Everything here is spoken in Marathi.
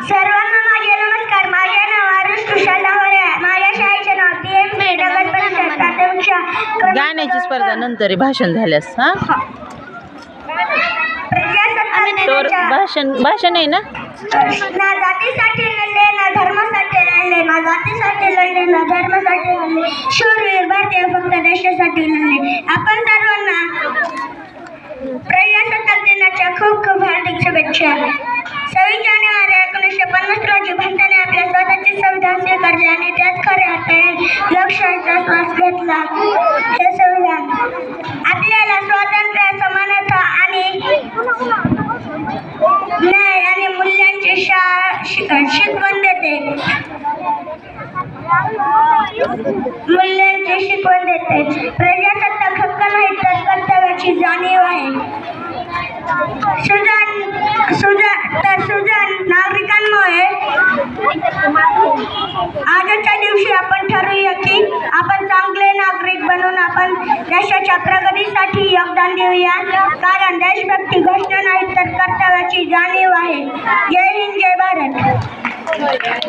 सर्वांना माझे नमस्कार. माझे नाव आरुष तुषार लाहोरे आहे. माझ्या शाळेचे नाव TMP नगर परिषद प्राथमिक शाळा. गाण्याची स्पर्धा नंतर भाषण झाल्यास भाषण आहे ना. ना जातीसाठी लढले, ना धर्मासाठी लढले, ना जातीसाठी लढले, ना धर्मासाठी लढले. शूरवीर भारतीय फक्त देशासाठी लढले. आपण सर्वांना प्रजासत्ताक दिनाच्या खूप खूप हार्दिक शुभेच्छा. 26 जानेवारी 1950 रोजी भारताने आपल्या स्वतःचे संविधान स्वीकारले आणि त्यात खऱ्या अर्थाने लोकशाहीचा श्वास घेतला. हे संविधान आपल्याला स्वातंत्र्य, समानता आणि न्याय आणि मूल्यांची शिकवण देते. प्रजासत्ताक हक्क नाही तर कर्तव्याची जाणीव आहे. सुजाण नागरिकांमुळे आजच्या दिवशी आपण ठरवूया की आपण चांगले नागरिक बनून आपण देशाच्या प्रगतीसाठी योगदान देऊया. कारण देशभक्ती गोष्ट नाही तर कर्तव्याची जाणीव आहे. जय हिंद, जय भारत.